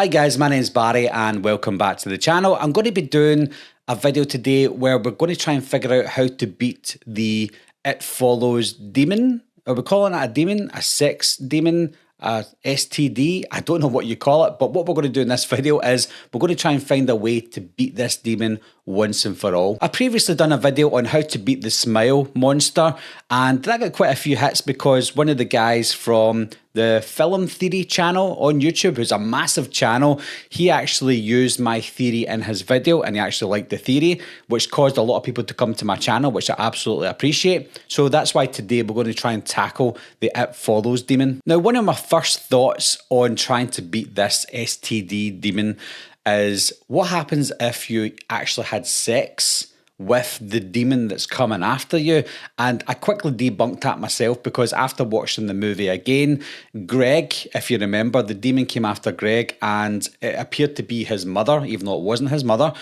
Hi guys, my name's Barry and welcome back to the channel. I'm going to be doing a video today where we're going to try and figure out how to beat the It Follows demon. Are we calling it a demon? A sex demon? A STD? I don't know what you call it, but what we're going to do in this video is we're going to try and find a way to beat this demon once and for all. I previously done a video on how to beat the smile monster, and that got quite a few hits because one of the guys from the Film Theory channel on YouTube, who's a massive channel, he actually used my theory in his video and he actually liked the theory, which caused a lot of people to come to my channel, which I absolutely appreciate. So that's why today we're going to try and tackle the It Follows demon. Now, one of my first thoughts on trying to beat this STD demon is what happens if you actually had sex with the demon that's coming after you. And I quickly debunked that myself because after watching the movie again, Greg, if you remember, the demon came after Greg and it appeared to be his mother, even though it wasn't his mother,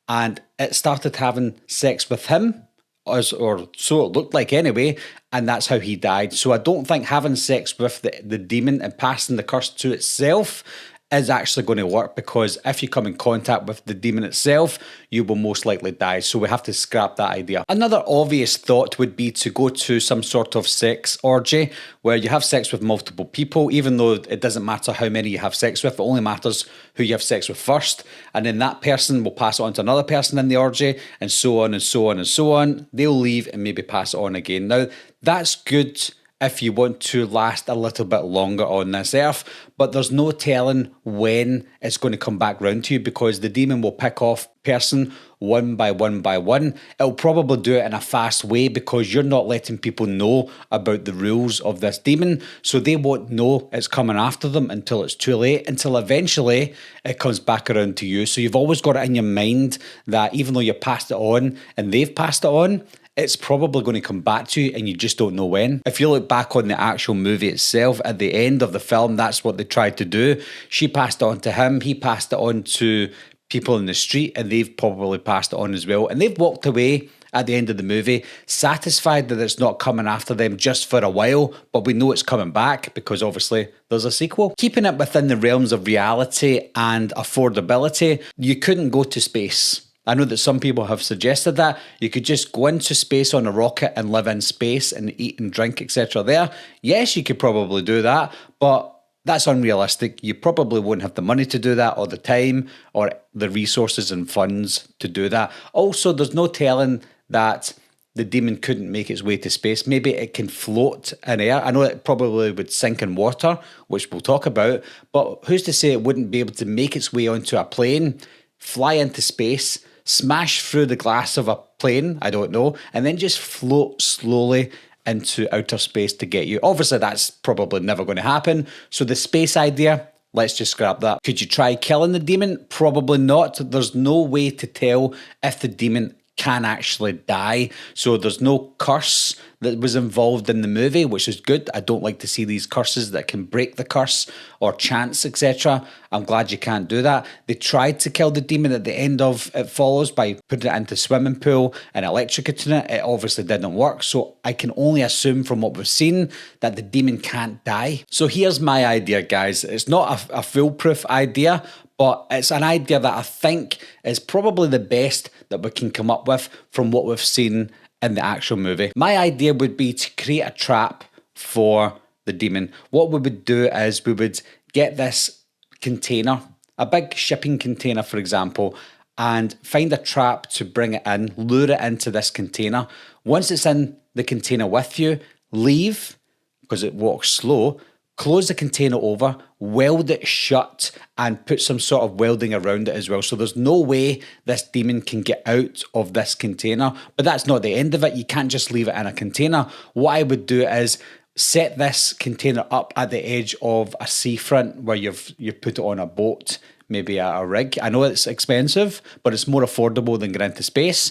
and it started having sex with him, or so it looked like anyway, and that's how he died. So I don't think having sex with the demon and passing the curse to itself is actually going to work, because if you come in contact with the demon itself, you will most likely die. So we have to scrap that idea. Another obvious thought would be to go to some sort of sex orgy where you have sex with multiple people, even though it doesn't matter how many you have sex with, it only matters who you have sex with first. And then that person will pass it on to another person in the orgy, and so on and so on and so on. They'll leave and maybe pass it on again. Now, that's good if you want to last a little bit longer on this earth, but there's no telling when it's going to come back round to you, because the demon will pick off person one by one by one. It'll probably do it in a fast way because you're not letting people know about the rules of this demon, so they won't know it's coming after them until it's too late, until eventually it comes back around to you. So you've always got it in your mind that even though you passed it on and they've passed it on, it's probably going to come back to you and you just don't know when. If you look back on the actual movie itself, at the end of the film, that's what they tried to do. She passed it on to him, he passed it on to people in the street, and they've probably passed it on as well. And they've walked away at the end of the movie, satisfied that it's not coming after them just for a while, but we know it's coming back because obviously there's a sequel. Keeping it within the realms of reality and affordability, you couldn't go to space. I know that some people have suggested that you could just go into space on a rocket and live in space and eat and drink, etc. there. Yes, you could probably do that, but that's unrealistic. You probably won't have the money to do that, or the time, or the resources and funds to do that. Also, there's no telling that the demon couldn't make its way to space. Maybe it can float in air. I know it probably would sink in water, which we'll talk about, but who's to say it wouldn't be able to make its way onto a plane, fly into space, smash through the glass of a plane, I don't know, and then just float slowly into outer space to get you. Obviously, that's probably never going to happen. So the space idea, let's just scrap that. Could you try killing the demon? Probably not. There's no way to tell if the demon can actually die. So there's no curse that was involved in the movie, which is good. I don't like to see these curses that can break the curse or chance, etc. I'm glad you can't do that. They tried to kill the demon at the end of It Follows by putting it into a swimming pool and electrocuting it. It obviously didn't work. So I can only assume from what we've seen that the demon can't die. So here's my idea, guys. It's not a foolproof idea, but it's an idea that I think is probably the best that we can come up with from what we've seen in the actual movie. My idea would be to create a trap for the demon. What we would do is we would get this container, a big shipping container, for example, and find a trap to bring it in, lure it into this container. Once it's in the container with you, leave, because it walks slow, close the container over, weld it shut, and put some sort of welding around it as well. So there's no way this demon can get out of this container. But that's not the end of it. You can't just leave it in a container. What I would do is set this container up at the edge of a seafront where you've put it on a boat, maybe a rig. I know it's expensive, but it's more affordable than going into space.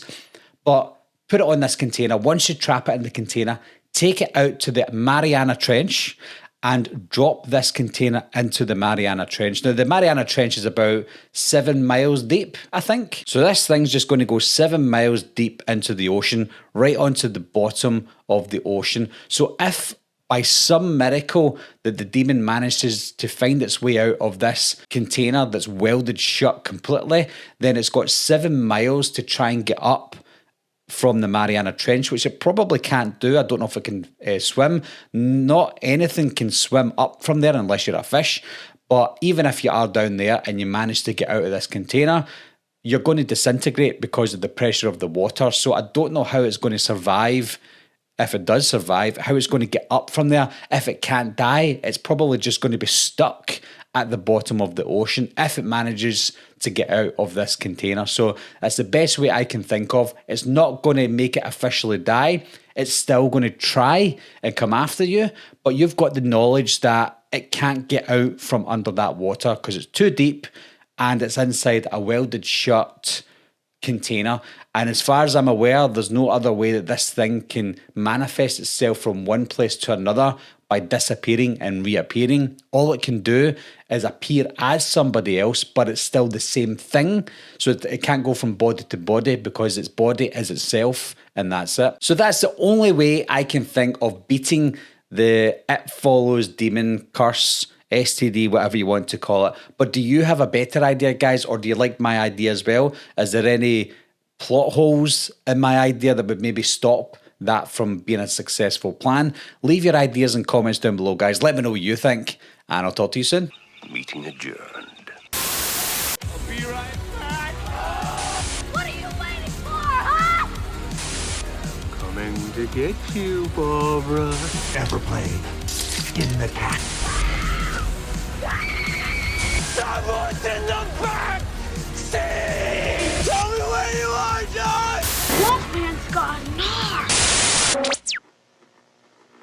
But put it on this container. Once you trap it in the container, take it out to the Mariana Trench and drop this container into the Mariana Trench. Now, the Mariana Trench is about 7 miles deep, I think. So this thing's just going to go 7 miles deep into the ocean, right onto the bottom of the ocean. So if by some miracle that the demon manages to find its way out of this container that's welded shut completely, then it's got 7 miles to try and get up from the Mariana Trench, which it probably can't do. I don't know if it can swim. Not anything can swim up from there unless you're a fish. But even if you are down there and you manage to get out of this container, you're going to disintegrate because of the pressure of the water. So I don't know how it's going to survive. If it does survive, how it's going to get up from there. If it can't die, it's probably just going to be stuck at the bottom of the ocean if it manages to get out of this container. So that's the best way I can think of. It's not going to make it officially die. It's still going to try and come after you, but you've got the knowledge that it can't get out from under that water because it's too deep and it's inside a welded shut container. And as far as I'm aware, there's no other way that this thing can manifest itself from one place to another by disappearing and reappearing. All it can do is appear as somebody else, but it's still the same thing. So it can't go from body to body because its body is itself, and that's it. So that's the only way I can think of beating the It Follows demon curse, STD, whatever you want to call it. But do you have a better idea, guys, or do you like my idea as well? Is there any plot holes in my idea that would maybe stop that from being a successful plan? Leave your ideas and comments down below, guys. Let me know what you think, and I'll talk to you soon. Meeting adjourned. I'll be right back. What are you waiting for, huh? Coming to get you, Barbara. Ever played Skin the Cat? Someone's in the